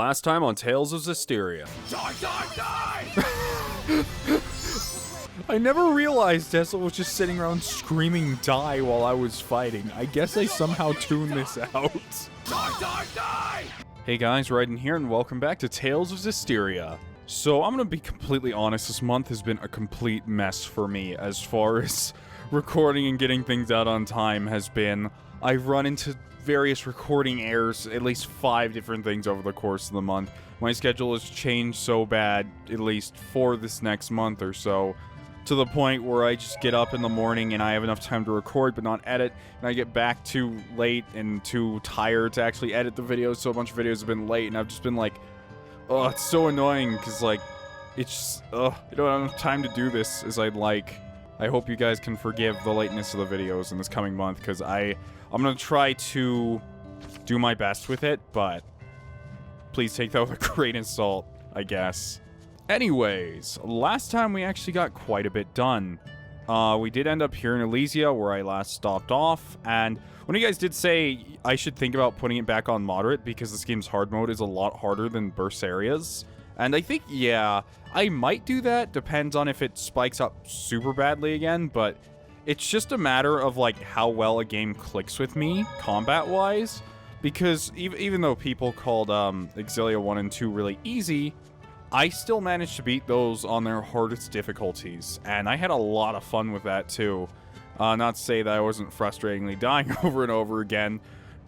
Last time on Tales of Zestiria. I never realized Tesla was just sitting around screaming die while I was fighting. I guess I somehow tuned this out. Die! Hey guys, Raiden here and welcome back to Tales of Zestiria. So I'm gonna be completely honest, this month has been a complete mess for me as far as recording and getting things out on time has been. I've run into various recording errors, at least 5 different things over the course of the month. My schedule has changed so bad, at least for this next month or so, to the point where I just get up in the morning and I have enough time to record but not edit, and I get back too late and too tired to actually edit the videos, so a bunch of videos have been late, and I've just been like, oh, it's so annoying, because like, it's just, I don't have time to do this as I'd like. I hope you guys can forgive the lateness of the videos in this coming month, because I'm gonna try to do my best with it, but please take that with a grain of salt, I guess. Anyways, last time we actually got quite a bit done. We did end up here in Elysia, where I last stopped off, and when you guys did say I should think about putting it back on moderate, because this game's hard mode is a lot harder than Berseria's, and I think, yeah, I might do that, depends on if it spikes up super badly again, but it's just a matter of, like, how well a game clicks with me, combat-wise, because even though people called Xillia 1 and 2 really easy, I still managed to beat those on their hardest difficulties, and I had a lot of fun with that, too. Not to say that I wasn't frustratingly dying over and over again,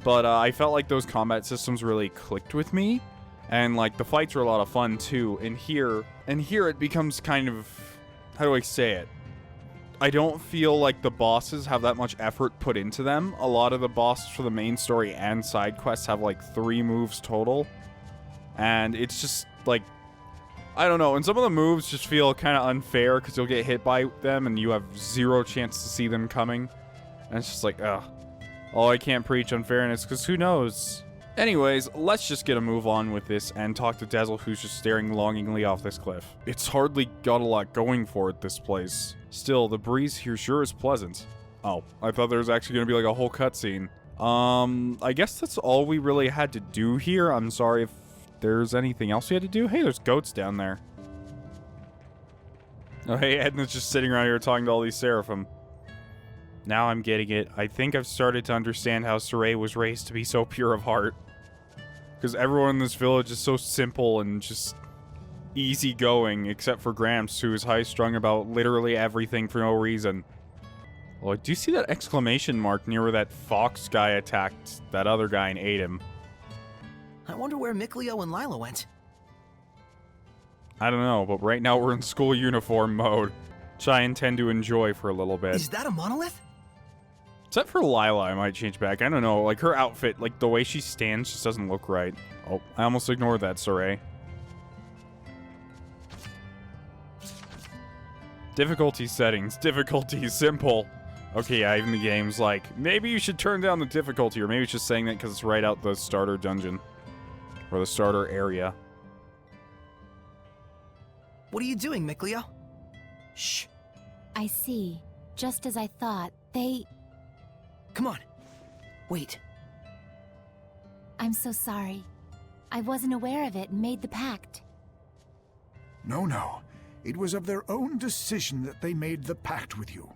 but I felt like those combat systems really clicked with me, and, like, the fights were a lot of fun, too, and here it becomes kind of, how do I say it? I don't feel like the bosses have that much effort put into them. A lot of the bosses for the main story and side quests have like 3 moves total. And it's just like, I don't know, and some of the moves just feel kind of unfair because you'll get hit by them and you have 0 chance to see them coming. And it's just like, ugh. Oh, I can't preach unfairness because who knows? Anyways, let's just get a move on with this and talk to Dazzle, who's just staring longingly off this cliff. It's hardly got a lot going for it, this place. Still, the breeze here sure is pleasant. Oh, I thought there was actually going to be like a whole cutscene. I guess that's all we really had to do here. I'm sorry if there's anything else we had to do. Hey, there's goats down there. Oh, hey, Edna's just sitting around here talking to all these Seraphim. Now I'm getting it. I think I've started to understand how Saray was raised to be so pure of heart. Because everyone in this village is so simple and just easygoing, except for Gramps, who is high-strung about literally everything for no reason. Well, do you see that exclamation mark near where that fox guy attacked that other guy and ate him? I wonder where Mikleo and Lila went. I don't know, but right now we're in school uniform mode, which I intend to enjoy for a little bit. Is that a monolith? Except for Lila, I might change back. I don't know, like her outfit, like the way she stands just doesn't look right. Oh, I almost ignored that, Saray. Difficulty settings. Difficulty simple. Okay, yeah, even the game's like, maybe you should turn down the difficulty, or maybe it's just saying that because it's right out the starter dungeon. Or the starter area. What are you doing, Mikleo? Shh. I see. Just as I thought, they... Come on. Wait. I'm so sorry. I wasn't aware of it and made the pact. No. It was of their own decision that they made the pact with you.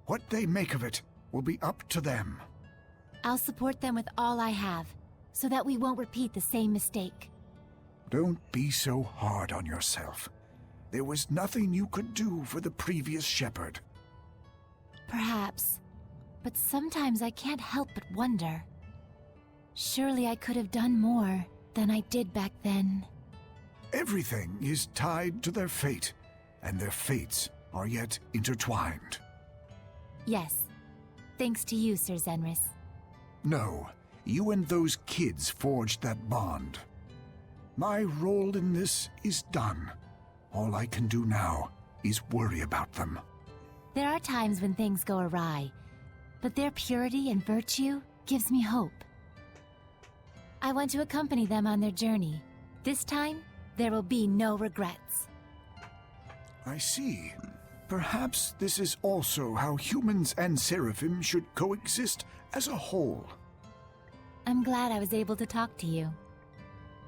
What they make of it will be up to them. I'll support them with all I have, so that we won't repeat the same mistake. Don't be so hard on yourself. There was nothing you could do for the previous shepherd. Perhaps. But sometimes I can't help but wonder. Surely I could have done more than I did back then. Everything is tied to their fate, and their fates are yet intertwined. Yes. Thanks to you, Sir Zenris. No, you and those kids forged that bond. My role in this is done. All I can do now is worry about them. There are times when things go awry, but their purity and virtue gives me hope. I want to accompany them on their journey. This time, there will be no regrets. I see. Perhaps this is also how humans and Seraphim should coexist as a whole. I'm glad I was able to talk to you.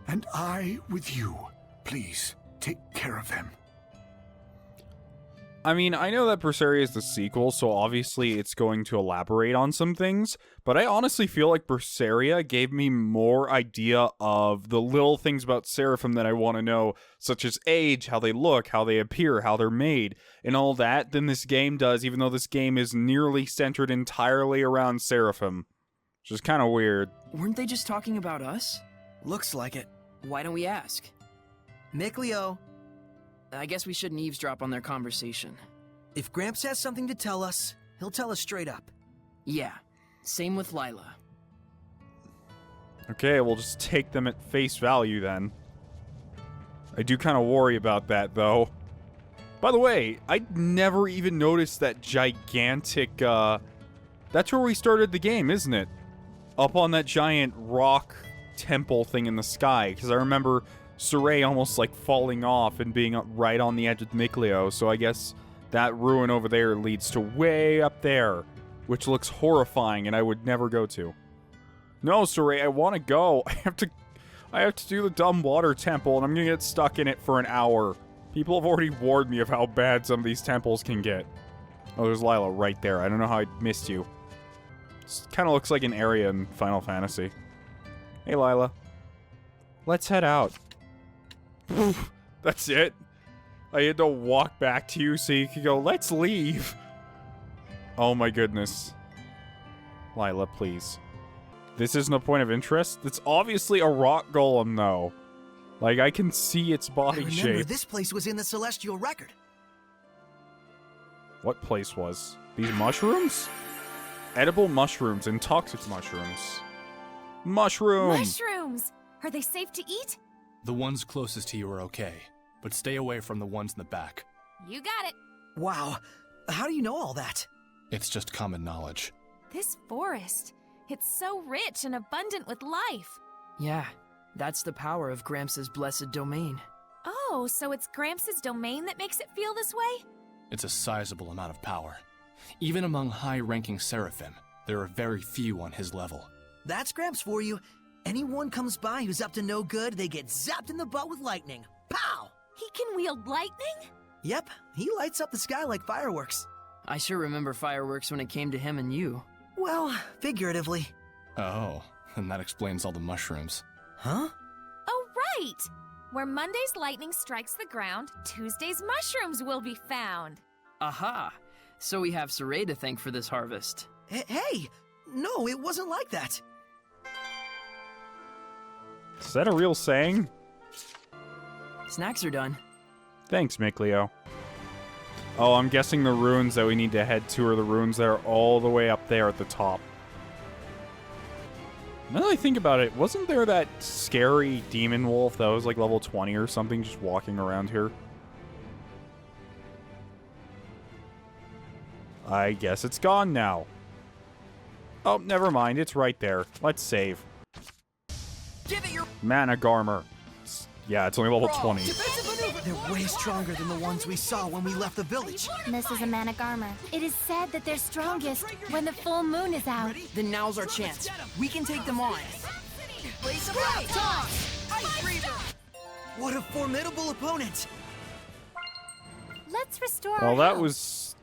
And I with you. Please, take care of them. I mean, I know that Berseria is the sequel, so obviously it's going to elaborate on some things, but I honestly feel like Berseria gave me more idea of the little things about Seraphim that I want to know, such as age, how they look, how they appear, how they're made, and all that, than this game does, even though this game is nearly centered entirely around Seraphim. Which is kind of weird. Weren't they just talking about us? Looks like it. Why don't we ask? Mikleo, I guess we shouldn't eavesdrop on their conversation. if Gramps has something to tell us, he'll tell us straight up. Yeah, same with Lila. Okay, we'll just take them at face value then. I do kind of worry about that, though. By the way, I never even noticed that gigantic, that's where we started the game, isn't it? Up on that giant rock temple thing in the sky, because I remember Sorey almost, like, falling off and being right on the edge of Mikleo, so I guess that ruin over there leads to way up there, which looks horrifying and I would never go to. No, Sorey, I want to go. I have to do the dumb water temple, and I'm gonna get stuck in it for an hour. People have already warned me of how bad some of these temples can get. Oh, there's Lila right there. I don't know how I missed you. This kind of looks like an area in Final Fantasy. Hey, Lila. Let's head out. That's it? I had to walk back to you so you could go, let's leave. Oh my goodness. Lila, please. This isn't a point of interest? It's obviously a rock golem, though. Like, I can see its body I remember shape. this place was in the Celestial Record. What place was? These mushrooms? Edible mushrooms and toxic mushrooms. Mushrooms! Mushrooms! Are they safe to eat? The ones closest to you are okay, but stay away from the ones in the back. You got it. Wow, how do you know all that? It's just common knowledge. This forest, it's so rich and abundant with life. Yeah, that's the power of Gramps' blessed domain. Oh, so it's Gramps' domain that makes it feel this way? It's a sizable amount of power. Even among high-ranking Seraphim, there are very few on his level. That's Gramps for you. Anyone comes by who's up to no good, they get zapped in the butt with lightning. Pow! He can wield lightning? Yep, he lights up the sky like fireworks. I sure remember fireworks when it came to him and you. Well, figuratively. Oh, then that explains all the mushrooms. Huh? Oh, right! Where Monday's lightning strikes the ground, Tuesday's mushrooms will be found. Aha! So we have Sorey to thank for this harvest. Hey! No, it wasn't like that. Is that a real saying? Snacks are done. Thanks, Mikleo. Oh, I'm guessing the ruins that we need to head to are the ruins that are all the way up there at the top. Now that I think about it, wasn't there that scary demon wolf that was like level 20 or something just walking around here? I guess it's gone now. Oh, never mind. It's right there. Let's save. Give it your Mana Garmer. Yeah, it's only level 20. They're way stronger than the ones we saw when we left the village. This is a Managarmer. It is said that they're strongest when the full moon is out. Then now's our chance. We can take them on. What a formidable opponent! Let's restore Well, our that health. was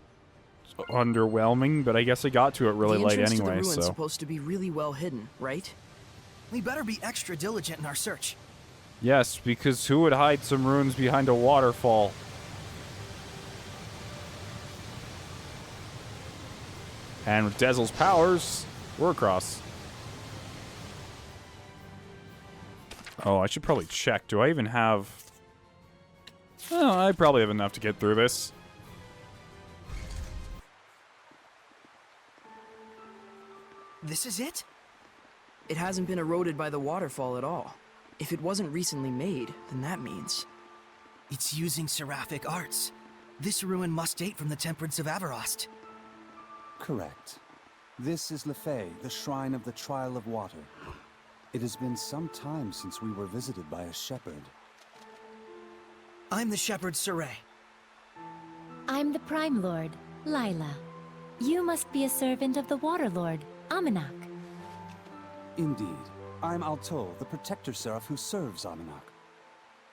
underwhelming, but I guess I got to it really the late entrance anyway, to the ruin's so... supposed to be really well hidden, right? We better be extra diligent in our search. Yes, because who would hide some ruins behind a waterfall? And with Dezel's powers, we're across. Oh, I should probably check. Do I even have... Oh, I probably have enough to get through this. This is it? It hasn't been eroded by the waterfall at all. If it wasn't recently made, then that means... It's using seraphic arts. This ruin must date from the Temperance of Avarost. Correct. This is Lefay, the Shrine of the Trial of Water. It has been some time since we were visited by a shepherd. I'm the shepherd Sorey. I'm the Prime Lord, Lila. You must be a servant of the Water Lord, Amanak. Indeed. I'm Alto, the protector seraph who serves Armonarch.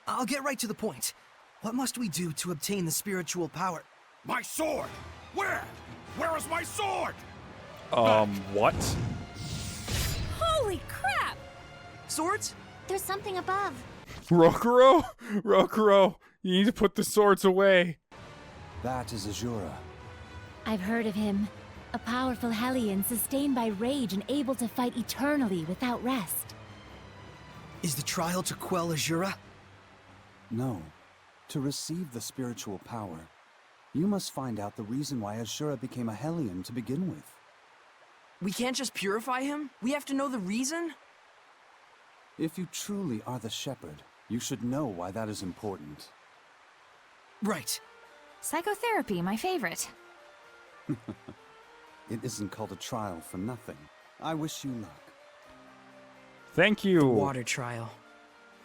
I'll get right to the point. What must we do to obtain the spiritual power? My sword! Where? Where is my sword? What? Holy crap! Swords? There's something above. Rokurou? Rokurou, you need to put the swords away. That is Azura. I've heard of him. A powerful Hellion sustained by rage and able to fight eternally without rest. Is the trial to quell Azura? No. To receive the spiritual power, you must find out the reason why Azura became a Hellion to begin with. We can't just purify him? We have to know the reason? If you truly are the shepherd, you should know why that is important. Right. Psychotherapy, my favorite. It isn't called a trial for nothing. I wish you luck. Thank you. Water trial.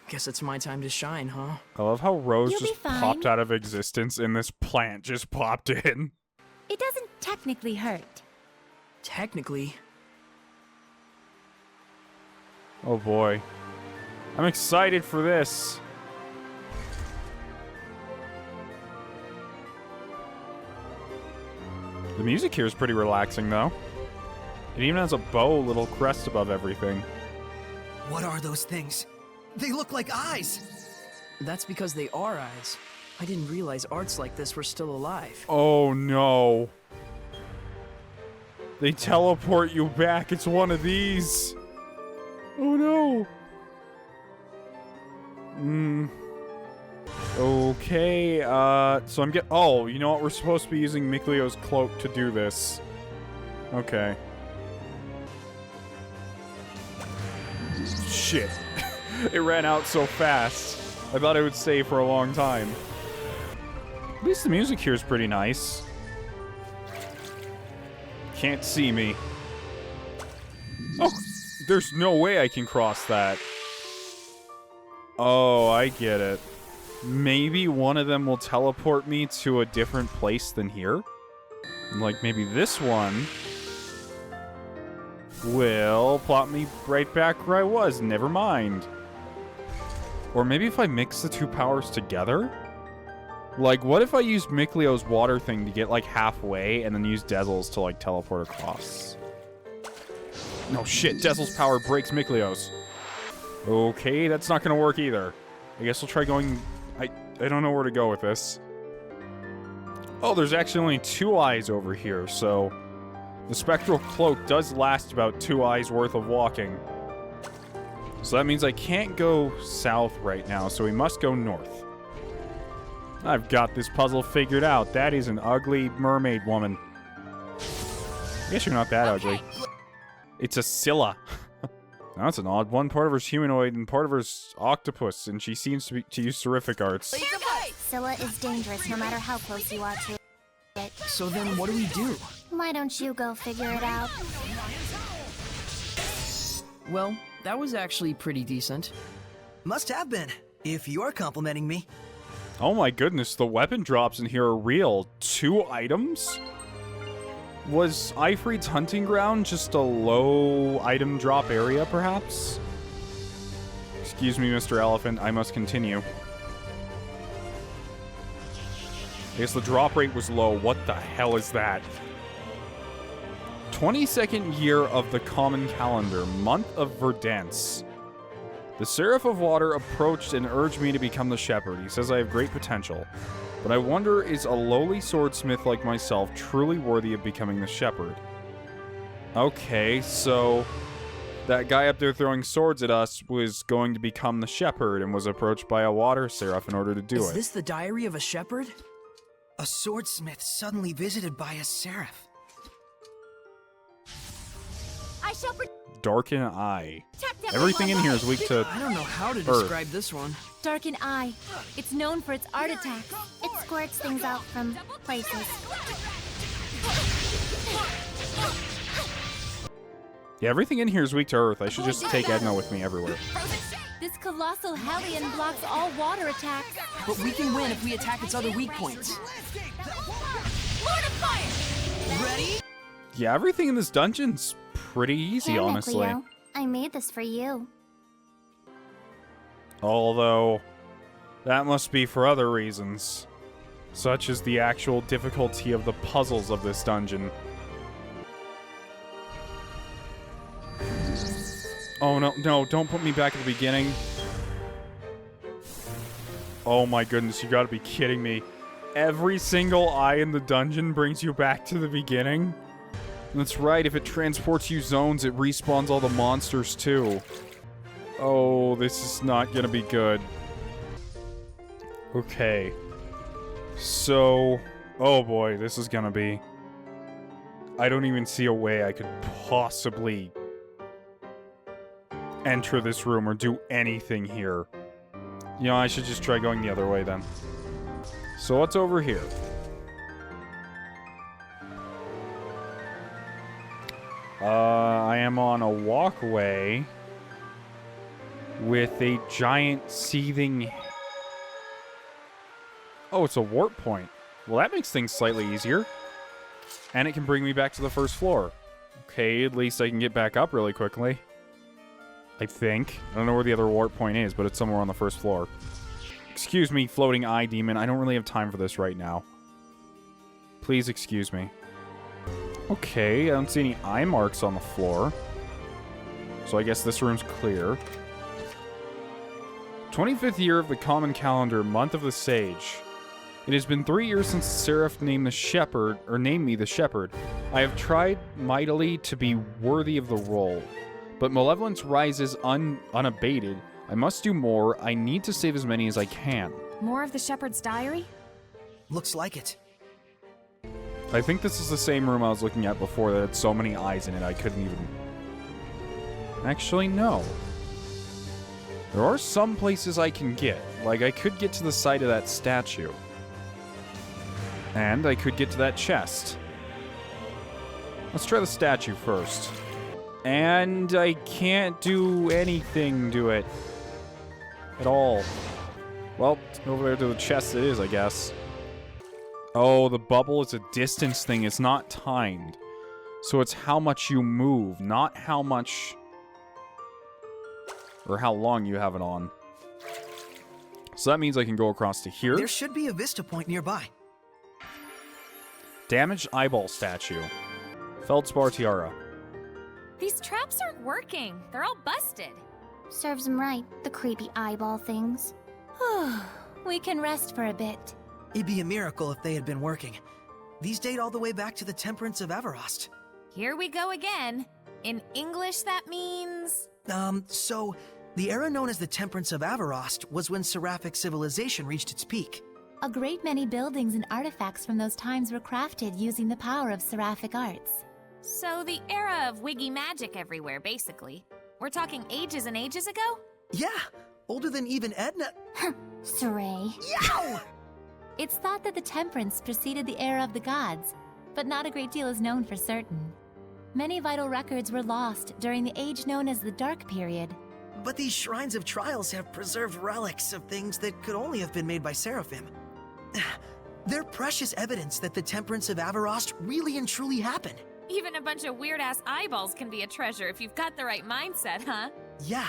Guess it's my time to shine, huh? I love how Rose You'll be just fine. popped out of existence and this plant just popped in. It doesn't technically hurt. Technically. Oh boy. I'm excited for this. The music here is pretty relaxing though. It even has a bow little crest above everything. What are those things? They look like eyes. That's because they are eyes. I didn't realize arts like this were still alive. Oh no. They teleport you back. It's one of these. Oh no. Okay, so I'm oh, you know what? We're supposed to be using Miklio's cloak to do this. Okay. Shit. It ran out so fast. I thought it would stay for a long time. At least the music here is pretty nice. Can't see me. Oh, there's no way I can cross that. Oh, I get it. Maybe one of them will teleport me to a different place than here? Like, maybe this one will plop me right back where I was. Never mind. Or maybe if I mix the two powers together? Like, what if I used Miklio's water thing to get, like, halfway and then use Dezel's to, like, teleport across? No, shit. Dezel's power breaks Miklio's. Okay, that's not gonna work either. I guess we'll try going... I don't know where to go with this. Oh, there's actually only 2 eyes over here, so... The spectral cloak does last about 2 eyes worth of walking. So that means I can't go south right now, so we must go north. I've got this puzzle figured out. That is an ugly mermaid woman. I guess you're not that ugly. It's a Scylla. That's an odd one. Part of her's humanoid and part of her's octopus, and she seems to use terrific arts. Scylla is dangerous no matter how close you are to it. So then what do we do? Why don't you go figure it out? Well, that was actually pretty decent. Must have been, if you're complimenting me. Oh my goodness, the weapon drops in here are real. 2 items? Was Ifrit's hunting ground just a low item drop area, perhaps? Excuse me, Mr. Elephant, I must continue. I guess the drop rate was low. What the hell is that? 22nd year of the common calendar, month of Verdance. The Seraph of Water approached and urged me to become the shepherd. He says I have great potential. But I wonder, is a lowly swordsmith like myself truly worthy of becoming the shepherd? Okay, so that guy up there throwing swords at us was going to become the shepherd and was approached by a water seraph in order to do it. Is this the diary of a shepherd? A swordsmith suddenly visited by a seraph. I shall Darken Eye. Everything in here is weak to I don't know how to Earth. describe this one. Darken Eye. It's known for its art attacks. It squirts things out from places. Yeah, everything in here is weak to Earth. I should just take Edna with me everywhere. This colossal Hellion blocks all water attacks. But we can win if we attack its other weak points. Lord of Fire! Ready? Yeah, everything in this dungeon's pretty easy, Here, honestly. Miklio. I made this for you. Although, that must be for other reasons, such as the actual difficulty of the puzzles of this dungeon. Oh no, no, don't put me back at the beginning. Oh my goodness, you gotta be kidding me. Every single eye in the dungeon brings you back to the beginning? That's right, if it transports you zones, it respawns all the monsters too. Oh, this is not gonna be good. Okay. So... oh boy, this is gonna be... I don't even see a way I could possibly enter this room or do anything here. You know, I should just try going the other way then. So what's over here? I am on a walkway with a giant seething... oh, it's a warp point. Well, that makes things slightly easier. And it can bring me back to the first floor. Okay, at least I can get back up really quickly. I think. I don't know where the other warp point is, but it's somewhere on the first floor. Excuse me, floating eye demon. I don't really have time for this right now. Please excuse me. Okay, I don't see any eye marks on the floor. So I guess this room's clear. 25th year of the common calendar, month of the sage. It has been 3 years since the Seraph named me the shepherd. I have tried mightily to be worthy of the role. But malevolence rises unabated. I must do more. I need to save as many as I can. More of the shepherd's diary? Looks like it. I think this is the same room I was looking at before that had so many eyes in it I couldn't even... actually, no. There are some places I can get. Like, I could get to the side of that statue. And I could get to that chest. Let's try the statue first. And I can't do anything to it. At all. Well, over there to the chest it is, I guess. Oh, the bubble is a distance thing. It's not timed. So it's how much you move, not how much... or how long you have it on. So that means I can go across to here. There should be a vista point nearby. Damaged eyeball statue. Feldspar tiara. These traps aren't working. They're all busted. Serves them right, the creepy eyeball things. We can rest for a bit. It'd be a miracle if they had been working. These date all the way back to the Temperance of Everost. Here we go again. In English, that means... So, the era known as the Temperance of Everost was when Seraphic civilization reached its peak. A great many buildings and artifacts from those times were crafted using the power of seraphic arts. So the era of wiggy magic everywhere, basically. We're talking ages and ages ago? Yeah, older than even Edna. Saray. Yow! It's thought that the Temperance preceded the era of the gods, but not a great deal is known for certain. Many vital records were lost during the age known as the Dark Period. But these Shrines of Trials have preserved relics of things that could only have been made by Seraphim. They're precious evidence that the Temperance of Everost really and truly happened. Even a bunch of weird-ass eyeballs can be a treasure if you've got the right mindset, huh? Yeah.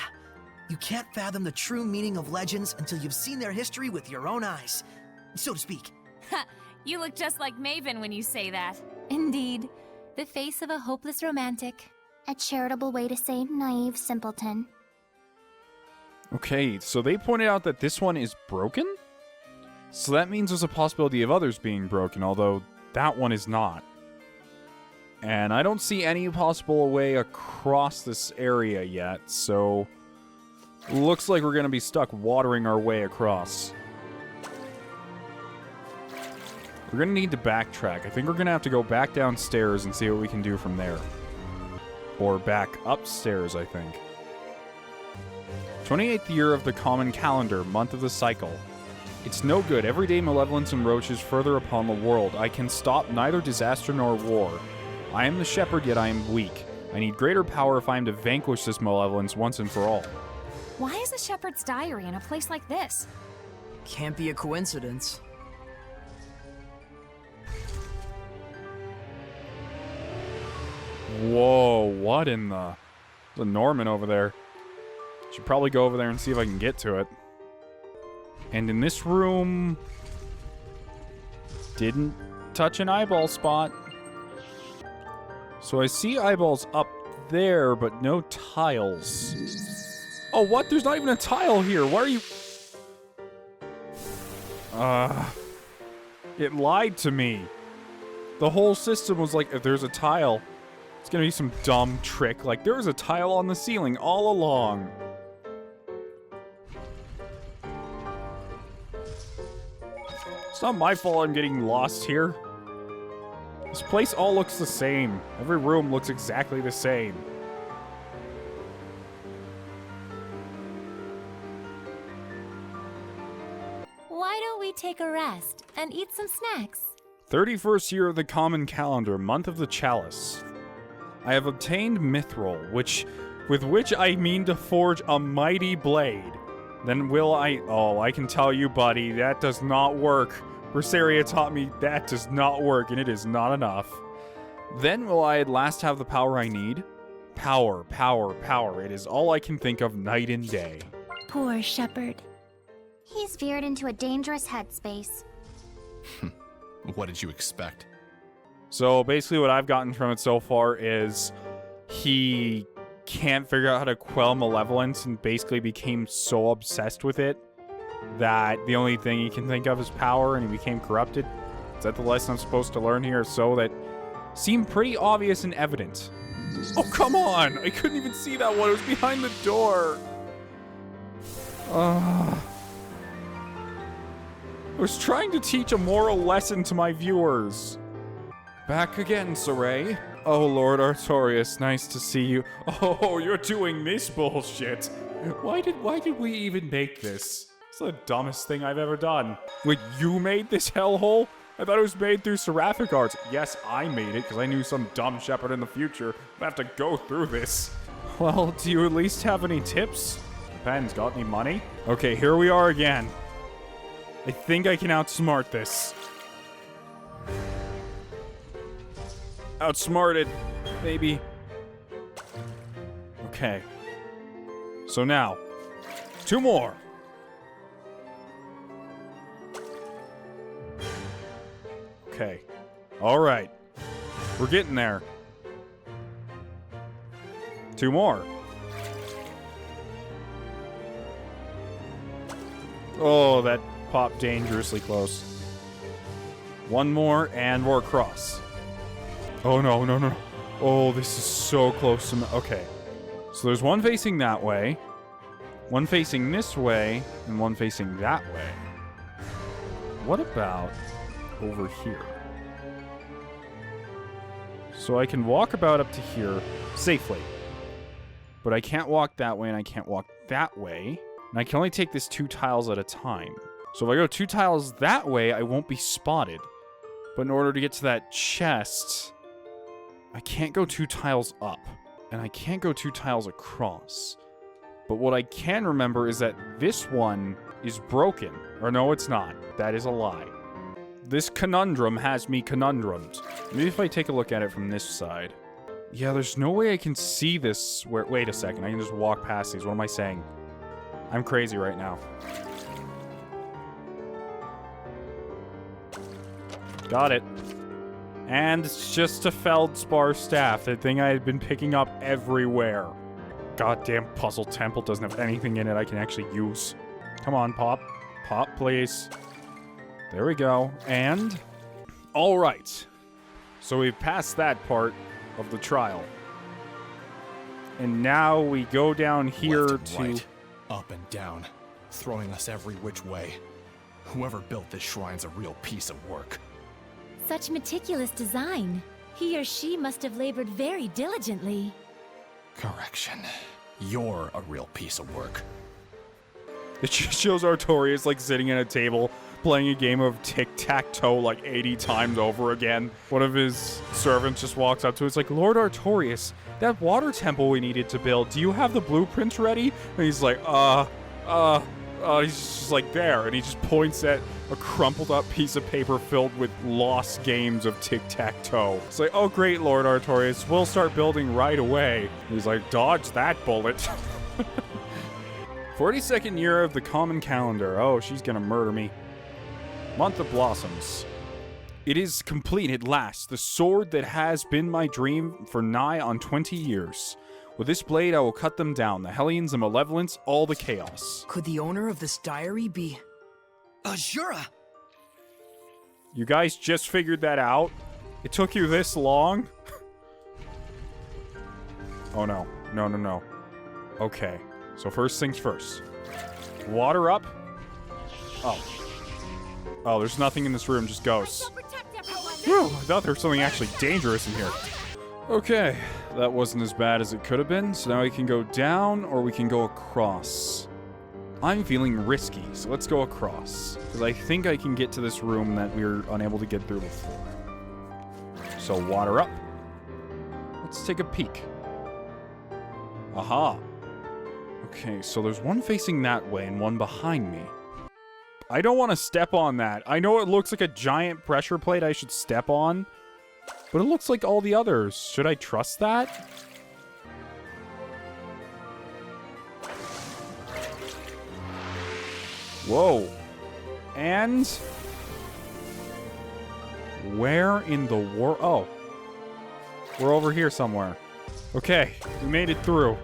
You can't fathom the true meaning of legends until you've seen their history with your own eyes, so to speak. Ha! You look just like Maven when you say that. Indeed. The face of a hopeless romantic. A charitable way to say naive simpleton. Okay, so they pointed out that this one is broken? So that means there's a possibility of others being broken, although that one is not. And I don't see any possible way across this area yet, so... looks like we're gonna be stuck watering our way across. We're gonna need to backtrack. I think we're gonna have to go back downstairs and see what we can do from there. Or back upstairs, I think. 28th year of the common calendar, month of the cycle. It's no good. Every day malevolence encroaches further upon the world. I can stop neither disaster nor war. I am the shepherd, yet I am weak. I need greater power if I am to vanquish this malevolence once and for all. Why is the shepherd's diary in a place like this? Can't be a coincidence. Whoa, what in the... There's a Norman over there. Should probably go over there and see if I can get to it. And in this room, didn't touch an eyeball spot. So I see eyeballs up there, but no tiles. Oh, what? There's not even a tile here. Why are you... It lied to me. The whole system was like, if there's a tile, it's gonna be some dumb trick. Like, there was a tile on the ceiling all along. It's not my fault I'm getting lost here. This place all looks the same. Every room looks exactly the same. Why don't we take a rest and eat some snacks? 31st year of the Common Calendar, month of the Chalice. I have obtained Mithril, with which I mean to forge a mighty blade. Then will I... Oh, I can tell you, buddy, that does not work. Berseria taught me that does not work, and it is not enough. Then will I at last have the power I need? Power, power, power. It is all I can think of night and day. Poor shepherd. He's veered into a dangerous headspace. What did you expect? So basically what I've gotten from it so far is he can't figure out how to quell malevolence and basically became so obsessed with it that the only thing he can think of is power, and he became corrupted. Is that the lesson I'm supposed to learn here? So that seemed pretty obvious and evident. Oh, come on! I couldn't even see that one. It was behind the door. I was trying to teach a moral lesson to my viewers. Back again, Saray. Oh, Lord Artorias, nice to see you. Oh, you're doing this bullshit. Why did we even make this? It's the dumbest thing I've ever done. Wait, you made this hellhole? I thought it was made through seraphic arts. Yes, I made it, because I knew some dumb shepherd in the future would have to go through this. Well, do you at least have any tips? Depends, got any money? Okay, here we are again. I think I can outsmart this. Outsmarted, maybe. Okay. So now, 2 more. Okay. All right. We're getting there. 2 more. Oh, that popped dangerously close. 1 more, and we're across. Oh, no, no, no. Oh, this is so close to me. Okay. So there's one facing that way, one facing this way, and one facing that way. What about over here? So I can walk about up to here safely. But I can't walk that way, and I can't walk that way. And I can only take this 2 tiles at a time. So if I go 2 tiles that way, I won't be spotted. But in order to get to that chest, I can't go 2 tiles up. And I can't go 2 tiles across. But what I can remember is that this one is broken. Or no, it's not. That is a lie. This conundrum has me conundrumed. Maybe if I take a look at it from this side. Yeah, there's no way I can see this. Wait a second, I can just walk past these. What am I saying? I'm crazy right now. Got it. And it's just a feldspar staff, the thing I had been picking up everywhere. Goddamn puzzle temple doesn't have anything in it I can actually use. Come on, Pop. Pop, please. There we go. And... Alright. So we've passed that part of the trial. And now we go down here Left and to... right, up and down, throwing us every which way. Whoever built this shrine's a real piece of work. Such meticulous design. He or she must have labored very diligently. Correction. You're a real piece of work. It just shows Artorias like sitting at a table playing a game of tic-tac-toe like 80 times over again. One of his servants just walks up to him. It's like, Lord Artorias, that water temple we needed to build, do you have the blueprints ready? And he's like, he's just like there. And he just points at a crumpled up piece of paper filled with lost games of tic-tac-toe. It's like, oh great, Lord Artorias, we'll start building right away. And he's like, dodge that bullet. 42nd year of the common calendar. Oh, she's gonna murder me. Month of Blossoms. It is complete at last. The sword that has been my dream for nigh on 20 years. With this blade, I will cut them down. The Hellions, the malevolence, all the chaos. Could the owner of this diary be... Azura! You guys just figured that out? It took you this long? Oh no. No, no, no. Okay. So first things first. Water up. Oh. Oh, there's nothing in this room, just ghosts. Whew, I thought there was something actually dangerous in here. Okay. That wasn't as bad as it could have been. So now we can go down or we can go across. I'm feeling risky, so let's go across. Because I think I can get to this room that we were unable to get through before. So water up. Let's take a peek. Aha. Okay, so there's one facing that way and one behind me. I don't want to step on that. I know it looks like a giant pressure plate I should step on, but it looks like all the others. Should I trust that? Whoa. And where in the world? Oh. We're over here somewhere. Okay, we made it through.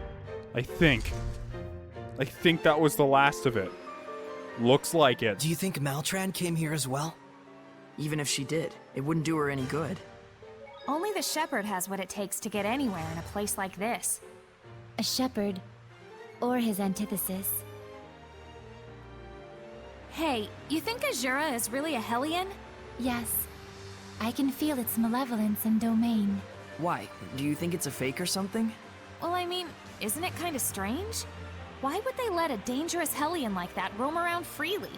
I think that was the last of it. Looks like it. Do you think Maltran came here as well? Even if she did, it wouldn't do her any good. Only the shepherd has what it takes to get anywhere in a place like this. A shepherd, or his antithesis. Hey, you think Azura is really a Hellion? Yes. I can feel its malevolence and domain. Why? Do you think it's a fake or something? Well, I mean, isn't it kind of strange? Why would they let a dangerous Hellion like that roam around freely?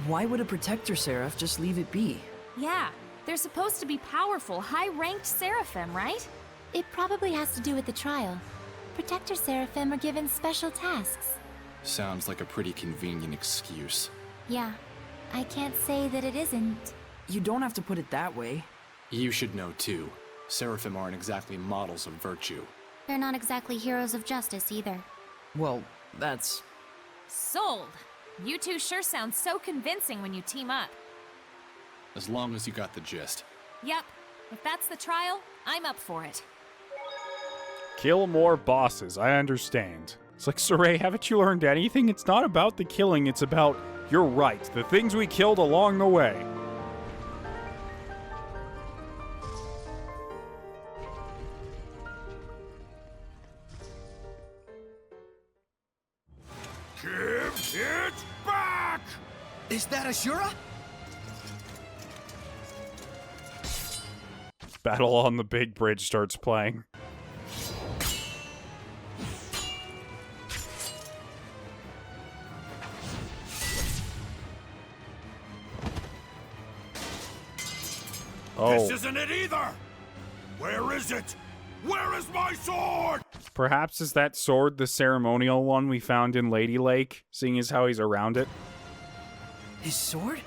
Why would a protector seraph just leave it be? Yeah, they're supposed to be powerful, high-ranked Seraphim, right? It probably has to do with the trial. Protector Seraphim are given special tasks. Sounds like a pretty convenient excuse. Yeah, I can't say that it isn't. You don't have to put it that way. You should know too. Seraphim aren't exactly models of virtue. They're not exactly heroes of justice either. Well, that's... Sold! You two sure sound so convincing when you team up. As long as you got the gist. Yep. If that's the trial, I'm up for it. Kill more bosses, I understand. It's like, Saray, haven't you learned anything? It's not about the killing, it's about, you're right, the things we killed along the way. Give it back! Is that Azura? Battle on the Big Bridge starts playing. Oh. This isn't it either! Where is it? Where is my sword? Perhaps is that sword the ceremonial one we found in Lady Lake, seeing as how he's around it? His sword?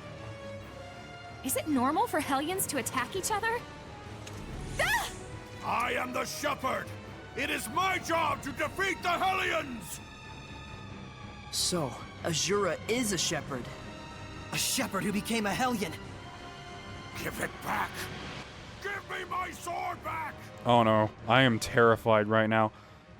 Is it normal for Hellions to attack each other? Ah! I am the shepherd! It is my job to defeat the Hellions! So, Azura is a shepherd. A shepherd who became a Hellion. Give it back! Give me my sword back! Oh no, I am terrified right now.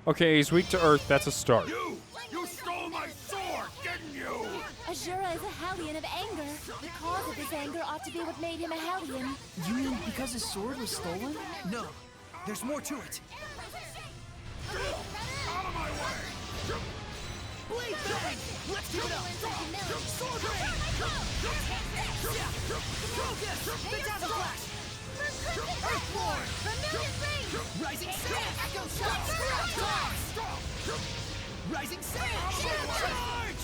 Okay, he's weak to earth, that's a start. You stole my sword, didn't you? Azura is a Hellion of anger. The cause of his anger ought to be what made him a Hellion. You mean because his sword was stolen? No, there's more to it. Out of my way! Blade Bang! Let's give it up! Sword Rain! Focus! Bedazzle Flash! Earthborn! Rising Sand! Echo Shot! Rising Sand! Shield Charge!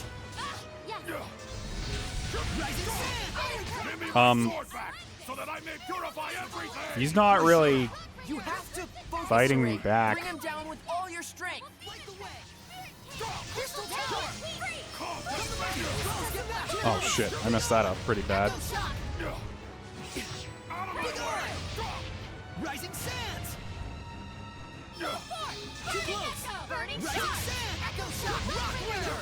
Rising Sand! Give me my sword back, so that I may purify everything! He's not really You have to focus, fighting Saray. me back. Bring him down with all your strength! Crystal Tower! Oh shit, I messed that up pretty bad. Rising Sands! Too close! Burning Rising Shot! Sand! Echo Shot! Rock Winter!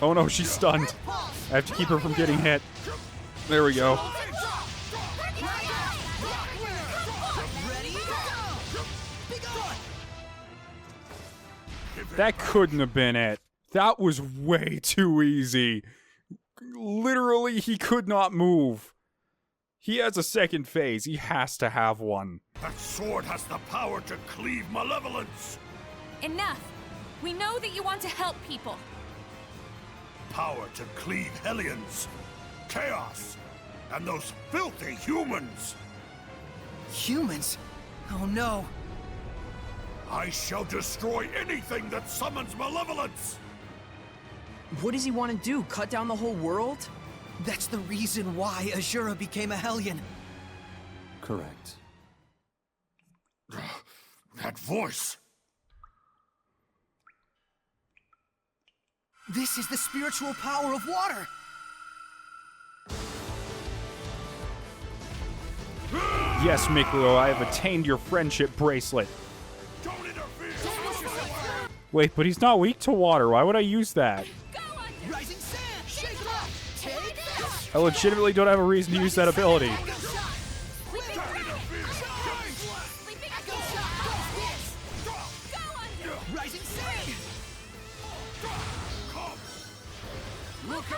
Oh no, she's stunned. I have to keep her from getting hit. There we go. That couldn't have been it. That was way too easy. Literally, he could not move. He has a second phase. He has to have one. That sword has the power to cleave malevolence. Enough. We know that you want to help people. Power to cleave Hellions, chaos, and those filthy humans. Humans? Oh no. I shall destroy anything that summons malevolence. What does he want to do? Cut down the whole world? That's the reason why Azura became a Hellion. Correct. That voice. This is the spiritual power of water. Yes, Mikleo, I have attained your friendship bracelet. Don't interfere. Wait, but he's not weak to water. Why would I use that? Rising sand, shake it off. Take this. I legitimately don't have a reason to use that ability. Rising sand. Look on.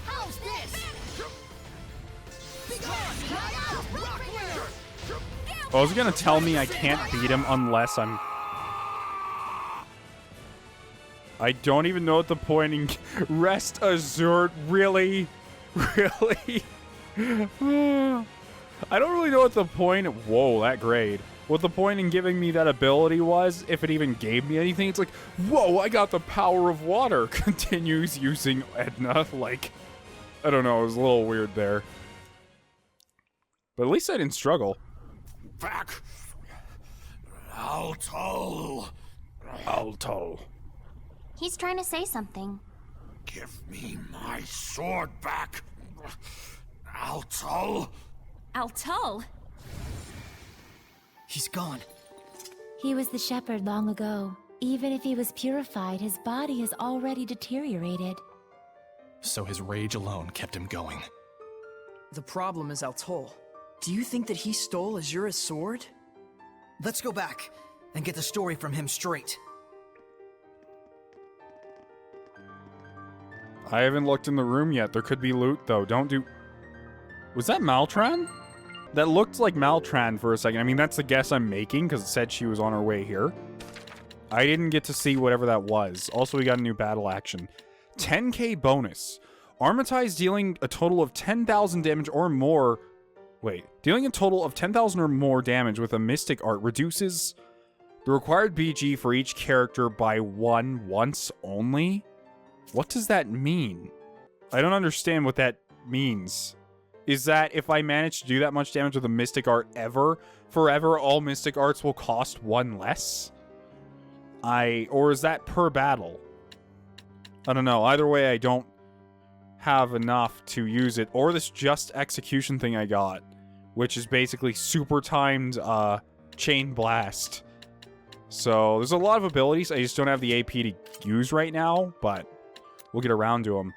How's this? Oh, is he gonna tell me I can't beat him unless I'm... I don't even know what the point in... Rest Azure, really? Really? I don't really know what the point... Whoa, that grade. What the point in giving me that ability was, if it even gave me anything. It's like, whoa, I got the power of water. Continues using Edna, like... I don't know, it was a little weird there. But at least I didn't struggle. Back. Alto. He's trying to say something. Give me my sword back. Alto. Altul? He's gone. He was the shepherd long ago. Even if he was purified, his body has already deteriorated. So his rage alone kept him going. The problem is Altul. Do you think that he stole Azura's sword? Let's go back and get the story from him straight. I haven't looked in the room yet. There could be loot, though. Don't do... Was that Maltran? That looked like Maltran for a second. I mean, that's the guess I'm making, because it said she was on her way here. I didn't get to see whatever that was. Also, we got a new battle action. 10k bonus. Armatize dealing a total of 10,000 damage or more... Wait. Dealing a total of 10,000 or more damage with a Mystic Art reduces the required BG for each character by 1 once only? What does that mean? I don't understand what that means. Is that if I manage to do that much damage with a Mystic Art forever all Mystic Arts will cost 1 less? Or is that per battle? I don't know. Either way, I don't have enough to use it. Or this Just Execution thing I got, which is basically super timed Chain Blast. So there's a lot of abilities. I just don't have the AP to use right now, but we'll get around to them.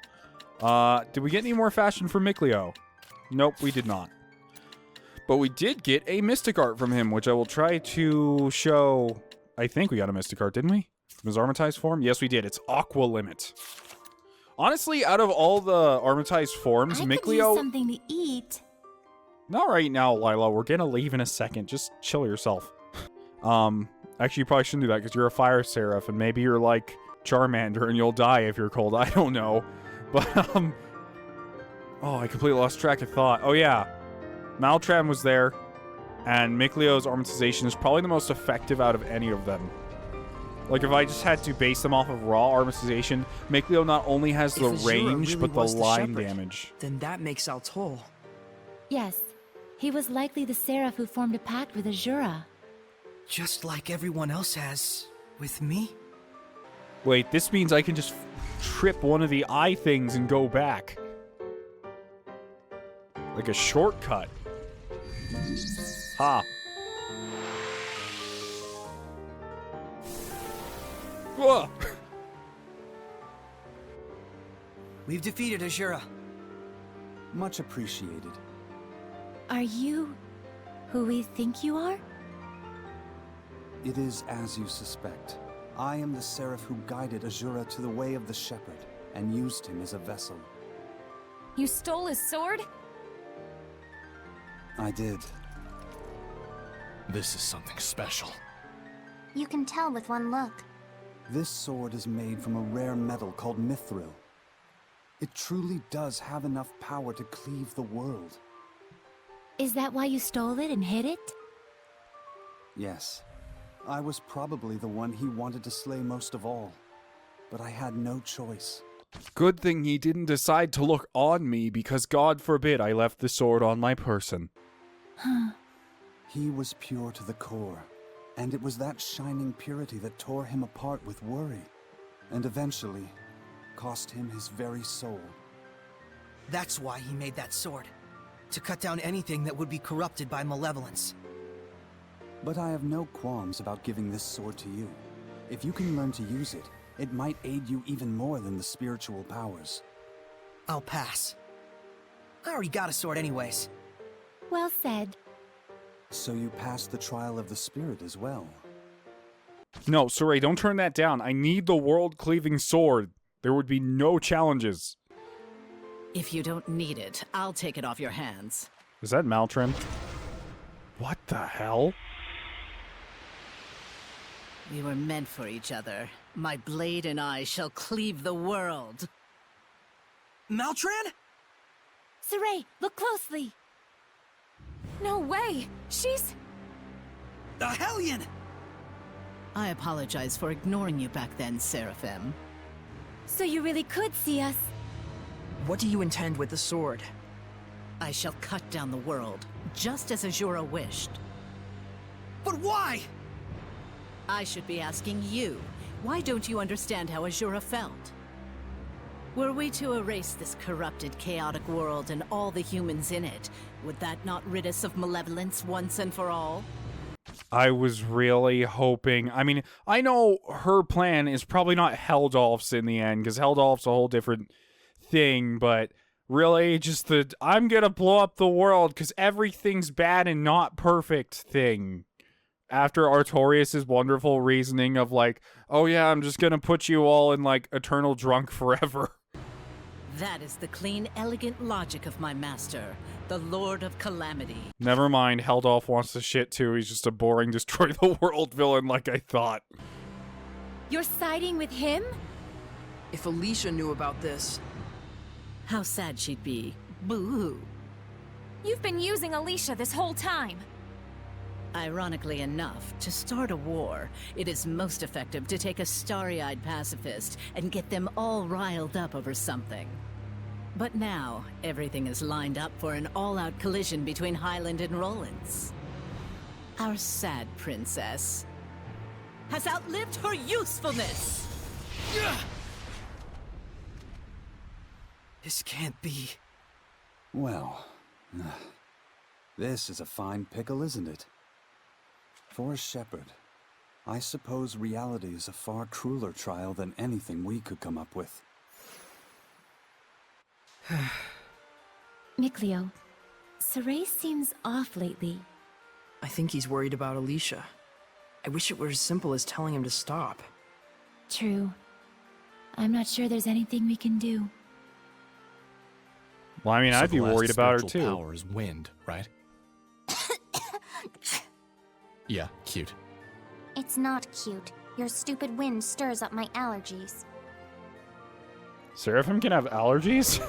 Did we get any more fashion from Mikleo? Nope, we did not. But we did get a Mystic Art from him, which I will try to show. I think we got a Mystic Art, didn't we? From his Armatized form? Yes, we did. It's Aqua Limit. Honestly, out of all the Armatized forms, I Mikleo... could use something to eat. Not right now, Lila. We're gonna leave in a second. Just chill yourself. Actually, you probably shouldn't do that because you're a fire seraph, and maybe you're like Charmander and you'll die if you're cold. I don't know. But, oh, I completely lost track of thought. Oh, yeah. Maltran was there, and Mikleo's Armatization is probably the most effective out of any of them. Like, if I just had to base them off of raw Armatization, Mikleo not only has the range, really but the was line shepherd, damage. Then that makes Altul. Yes, he was likely the Seraph who formed a pact with Azura. Just like everyone else has with me? Wait, this means I can just trip one of the eye things and go back. Like a shortcut. Ha. Whoa. We've defeated Azura. Much appreciated. Are you who we think you are? It is as you suspect. I am the Seraph who guided Azura to the way of the Shepherd, and used him as a vessel. You stole his sword? I did. This is something special. You can tell with one look. This sword is made from a rare metal called mithril. It truly does have enough power to cleave the world. Is that why you stole it and hid it? Yes. I was probably the one he wanted to slay most of all. But I had no choice. Good thing he didn't decide to look on me, because God forbid I left the sword on my person. He was pure to the core, and it was that shining purity that tore him apart with worry, and eventually cost him his very soul. That's why he made that sword. To cut down anything that would be corrupted by malevolence. But I have no qualms about giving this sword to you. If you can learn to use it, it might aid you even more than the spiritual powers. I'll pass. I already got a sword anyways. Well said. So you passed the trial of the spirit as well. No, Saray, don't turn that down. I need the world-cleaving sword. There would be no challenges. If you don't need it, I'll take it off your hands. Is that Maltrim? What the hell? We were meant for each other. My blade and I shall cleave the world. Maltran? Saray, look closely. No way! She's... The Hellion! I apologize for ignoring you back then, Seraphim. So you really could see us. What do you intend with the sword? I shall cut down the world, just as Azura wished. But why? I should be asking you. Why don't you understand how Azura felt? Were we to erase this corrupted, chaotic world and all the humans in it, would that not rid us of malevolence once and for all? I was really hoping... I mean, I know her plan is probably not Heldolf's in the end, because Heldolf's a whole different thing, but really just the I'm gonna blow up the world because everything's bad and not perfect thing. After Artorias' wonderful reasoning of like, oh yeah, I'm just gonna put you all in like eternal drunk forever. That is the clean, elegant logic of my master, the Lord of Calamity. Never mind, Heldolf wants to shit too. He's just a boring destroy the world villain like I thought. You're siding with him? If Alicia knew about this... How sad she'd be. Boo-hoo. You've been using Alicia this whole time. Ironically enough, to start a war, it is most effective to take a starry-eyed pacifist and get them all riled up over something. But now, everything is lined up for an all-out collision between Hyland and Rolance. Our sad princess has outlived her usefulness! This can't be. Well, this is a fine pickle, isn't it? For a shepherd, I suppose reality is a far crueler trial than anything we could come up with. Mikleo, Saray seems off lately. I think he's worried about Alicia. I wish it were as simple as telling him to stop. True. I'm not sure there's anything we can do. Well, I mean, So I'd be the last worried about her spiritual too. Power is wind, right? Yeah, cute. It's not cute. Your stupid wind stirs up my allergies. Seraphim can have allergies?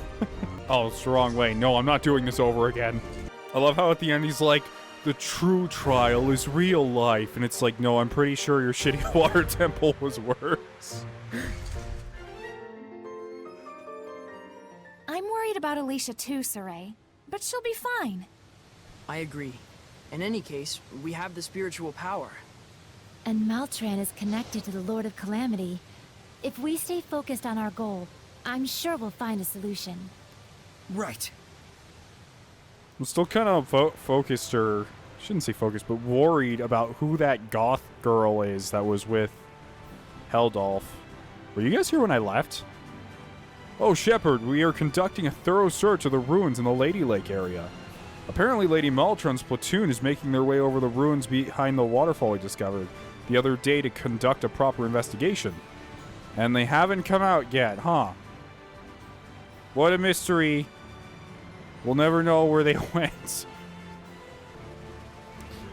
Oh, it's the wrong way. No, I'm not doing this over again. I love how at the end he's like, the true trial is real life. And it's like, no, I'm pretty sure your shitty water temple was worse. I'm worried about Alicia too, Saray. But she'll be fine. I agree. In any case, we have the spiritual power. And Maltran is connected to the Lord of Calamity. If we stay focused on our goal, I'm sure we'll find a solution. Right. I'm still kind of focused, or shouldn't say focused, but worried about who that goth girl is that was with Heldolf. Were you guys here when I left? Oh, Shepard, we are conducting a thorough search of the ruins in the Lady Lake area. Apparently, Lady Maltron's platoon is making their way over the ruins behind the waterfall we discovered the other day to conduct a proper investigation. And they haven't come out yet, huh? What a mystery. We'll never know where they went.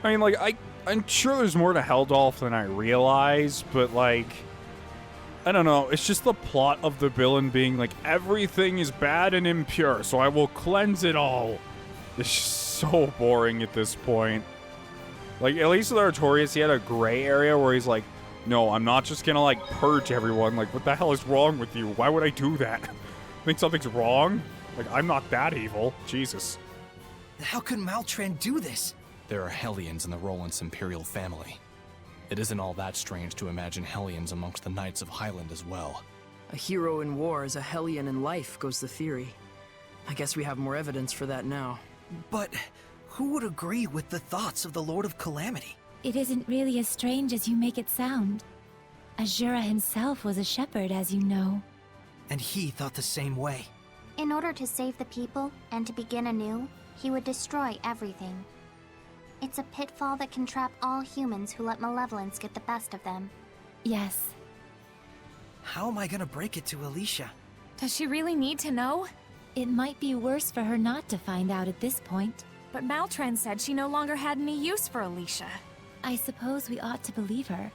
I mean, like, I'm sure there's more to Heldolf than I realize, but, like, I don't know. It's just the plot of the villain being like, everything is bad and impure, so I will cleanse it all. It's just so boring at this point. Like, at least with Artorias, he had a gray area where he's like, no, I'm not just gonna, like, purge everyone. Like, what the hell is wrong with you? Why would I do that? Think something's wrong? Like, I'm not that evil. Jesus. How could Maltran do this? There are Hellions in the Rolance Imperial family. It isn't all that strange to imagine Hellions amongst the Knights of Hyland as well. A hero in war is a Hellion in life, goes the theory. I guess we have more evidence for that now. But who would agree with the thoughts of the Lord of Calamity? It isn't really as strange as you make it sound. Azura himself was a shepherd, as you know. And he thought the same way. In order to save the people and to begin anew, he would destroy everything. It's a pitfall that can trap all humans who let malevolence get the best of them. Yes. How am I gonna break it to Alicia? Does she really need to know? It might be worse for her not to find out at this point. But Maltran said she no longer had any use for Alicia. I suppose we ought to believe her.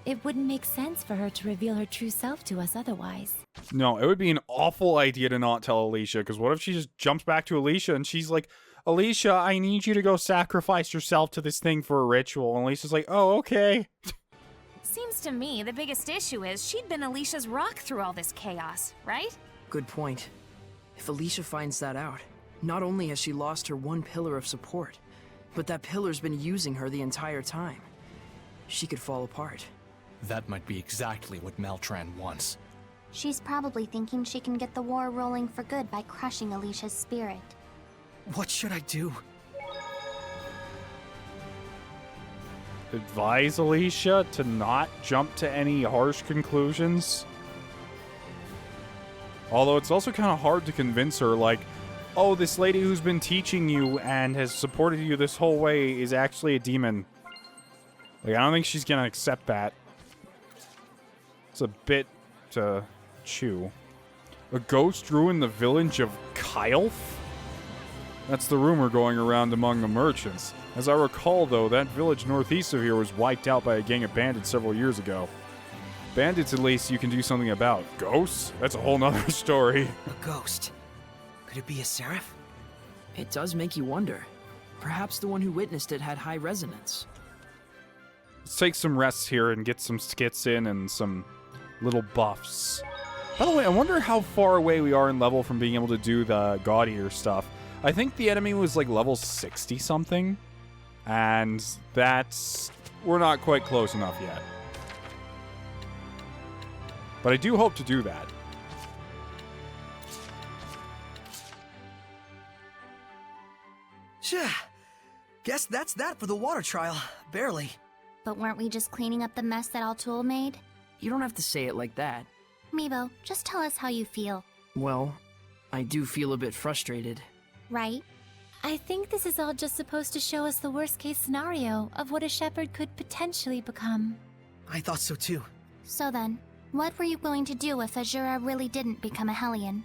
It wouldn't make sense for her to reveal her true self to us otherwise. No, it would be an awful idea to not tell Alicia, because what if she just jumps back to Alicia and she's like, Alicia, I need you to go sacrifice yourself to this thing for a ritual. And Alicia's like, oh, okay. Seems to me the biggest issue is she'd been Alicia's rock through all this chaos, right? Good point. If Alicia finds that out, not only has she lost her one pillar of support, but that pillar's been using her the entire time. She could fall apart. That might be exactly what Maltran wants. She's probably thinking she can get the war rolling for good by crushing Alicia's spirit. What should I do? Advise Alicia to not jump to any harsh conclusions. Although it's also kind of hard to convince her, like, oh, this lady who's been teaching you and has supported you this whole way is actually a demon. Like, I don't think she's gonna accept that. It's a bit to chew. A ghost ruined the village of Kylf? That's the rumor going around among the merchants. As I recall, though, that village northeast of here was wiped out by a gang of bandits several years ago. Bandits, at least, you can do something about. Ghosts? That's a whole nother story. A ghost. Could it be a Seraph? It does make you wonder. Perhaps the one who witnessed it had high resonance. Let's take some rests here and get some skits in and some little buffs. By the way, I wonder how far away we are in level from being able to do the God Eater stuff. I think the enemy was like level 60 something, and we're not quite close enough yet. But I do hope to do that. Guess that's that for the water trial. Barely. But weren't we just cleaning up the mess that Altul made? You don't have to say it like that. Meebo, just tell us how you feel. Well, I do feel a bit frustrated. Right? I think this is all just supposed to show us the worst-case scenario of what a shepherd could potentially become. I thought so too. So then, what were you going to do if Azura really didn't become a Hellion?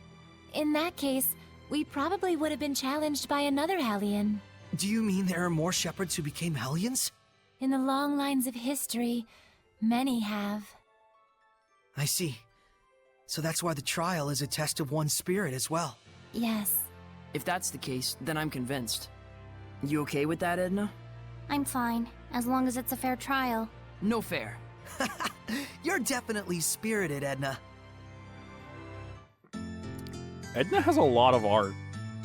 In that case, we probably would have been challenged by another Hellion. Do you mean there are more shepherds who became Hellions? In the long lines of history, many have. I see. So that's why the trial is a test of one's spirit as well. Yes. If that's the case, then I'm convinced. You okay with that, Edna? I'm fine, as long as it's a fair trial. No fair. You're definitely spirited, Edna. Edna has a lot of art.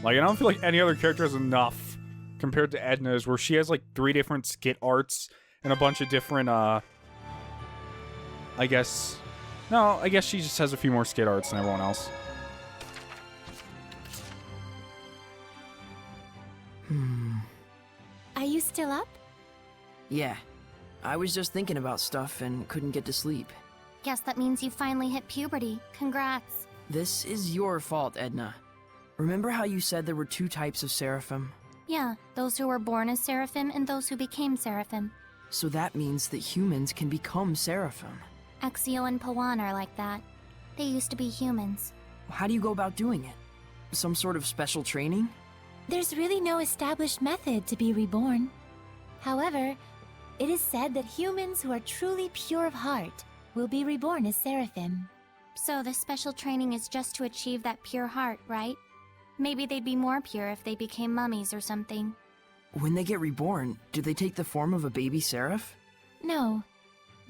Like, I don't feel like any other character has enough compared to Edna's, where she has like 3 different skit arts and a bunch of different, I guess she just has a few more skit arts than everyone else. Are you still up? Yeah. I was just thinking about stuff and couldn't get to sleep. Guess that means you finally hit puberty. Congrats. This is your fault, Edna. Remember how you said there were 2 types of Seraphim? Yeah, those who were born as Seraphim and those who became Seraphim. So that means that humans can become Seraphim. Exio and Pawan are like that. They used to be humans. How do you go about doing it? Some sort of special training? There's really no established method to be reborn. However, it is said that humans who are truly pure of heart will be reborn as Seraphim. So the special training is just to achieve that pure heart, right? Maybe they'd be more pure if they became mummies or something. When they get reborn, do they take the form of a baby seraph? No.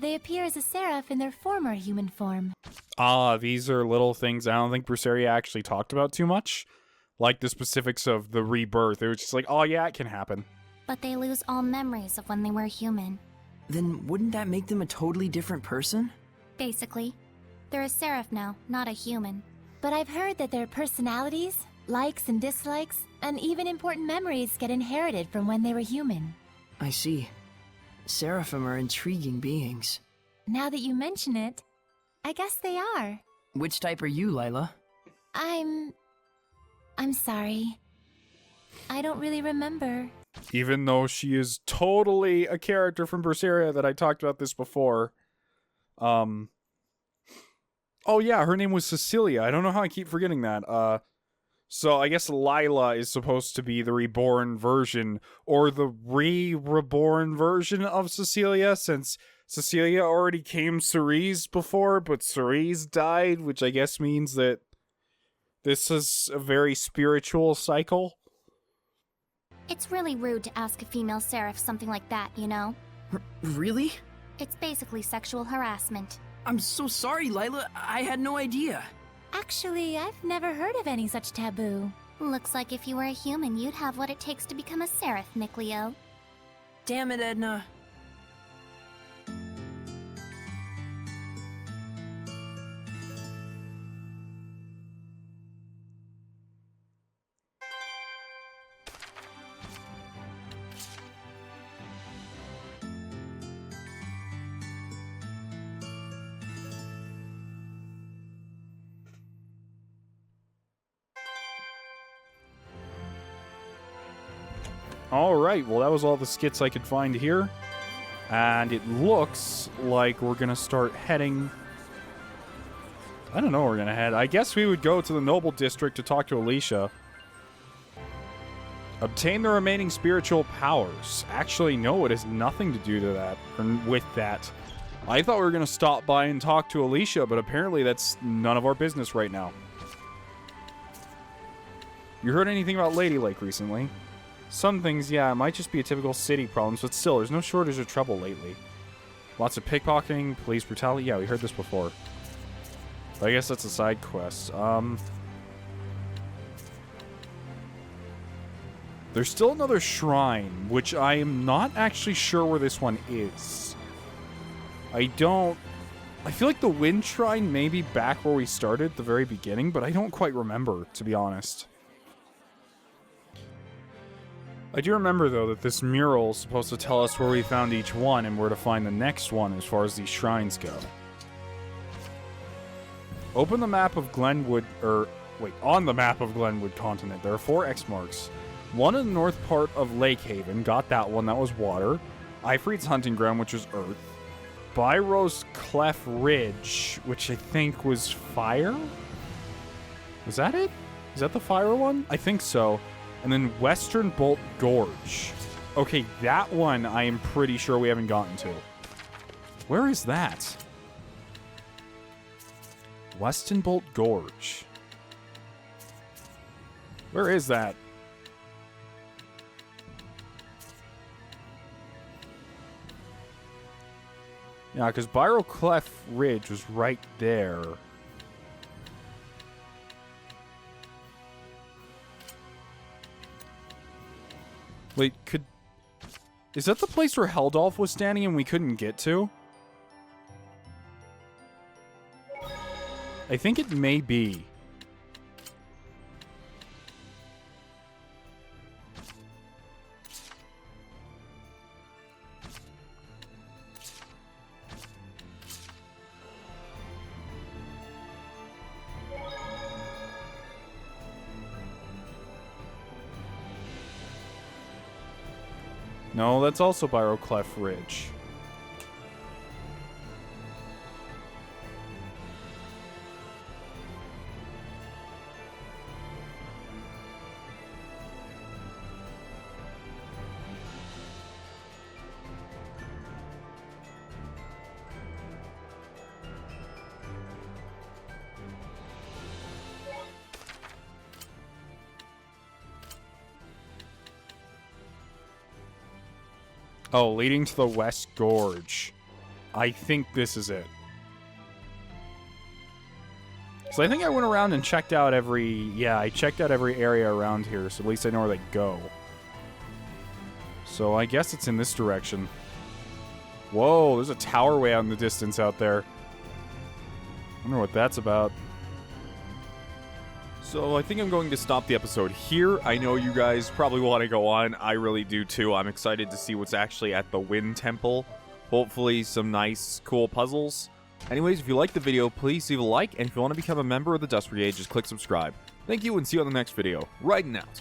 They appear as a seraph in their former human form. These are little things I don't think Berseria actually talked about too much. Like the specifics of the rebirth. It was just like, oh yeah, it can happen. But they lose all memories of when they were human. Then wouldn't that make them a totally different person? Basically. They're a seraph now, not a human. But I've heard that their personalities, likes and dislikes, and even important memories get inherited from when they were human. I see. Seraphim are intriguing beings. Now that you mention it, I guess they are. Which type are you, Lila? I'm sorry. I don't really remember. Even though she is totally a character from Berseria that I talked about this before. Oh yeah, her name was Cecilia. I don't know how I keep forgetting that. So I guess Lila is supposed to be the reborn version, or the reborn version of Cecilia, since Cecilia already came Cerise before, but Cerise died, which I guess means that this is a very spiritual cycle. It's really rude to ask a female seraph something like that, you know? Really? It's basically sexual harassment. I'm so sorry, Lila. I had no idea. Actually, I've never heard of any such taboo. Looks like if you were a human, you'd have what it takes to become a seraph, Mikleo. Damn it, Edna. Alright, well that was all the skits I could find here. And it looks like we're gonna start heading... I don't know where we're gonna head. I guess we would go to the Noble District to talk to Alicia. Obtain the remaining spiritual powers. Actually, no, it has nothing to do to that, or with that. I thought we were gonna stop by and talk to Alicia, but apparently that's none of our business right now. You heard anything about Lady Lake recently? Some things, yeah, it might just be a typical city problem, but still, there's no shortage of trouble lately. Lots of pickpocketing, police brutality. Yeah, we heard this before. But I guess that's a side quest. There's still another shrine, which I am not actually sure where this one is. I feel like the Wind Shrine may be back where we started at the very beginning, but I don't quite remember, to be honest. I do remember, though, that this mural is supposed to tell us where we found each one and where to find the next one as far as these shrines go. Open the map of Glenwood, on the map of Glenwood continent, there are 4 X marks. One in the north part of Lake Haven, got that one, that was water. Ifrit's hunting ground, which was earth. Byro's Clef Ridge, which I think was fire? Was that it? Is that the fire one? I think so. And then Western Bolt Gorge. Okay, that one I am pretty sure we haven't gotten to. Where is that? Western Bolt Gorge. Where is that? Yeah, because Byro Clef Ridge was right there. Wait, is that the place where Heldolf was standing and we couldn't get to? I think it may be. No, that's also Byroclef Ridge. Oh, leading to the West Gorge. I think this is it. So I think I went around and checked out every... Yeah, I checked out every area around here, so at least I know where they go. So I guess it's in this direction. Whoa, there's a tower way out in the distance out there. I wonder what that's about. So I think I'm going to stop the episode here. I know you guys probably want to go on. I really do too. I'm excited to see what's actually at the Wind Temple. Hopefully some nice, cool puzzles. Anyways, if you liked the video, please leave a like. And if you want to become a member of the Dust Brigade, just click subscribe. Thank you and see you on the next video. Raiden out.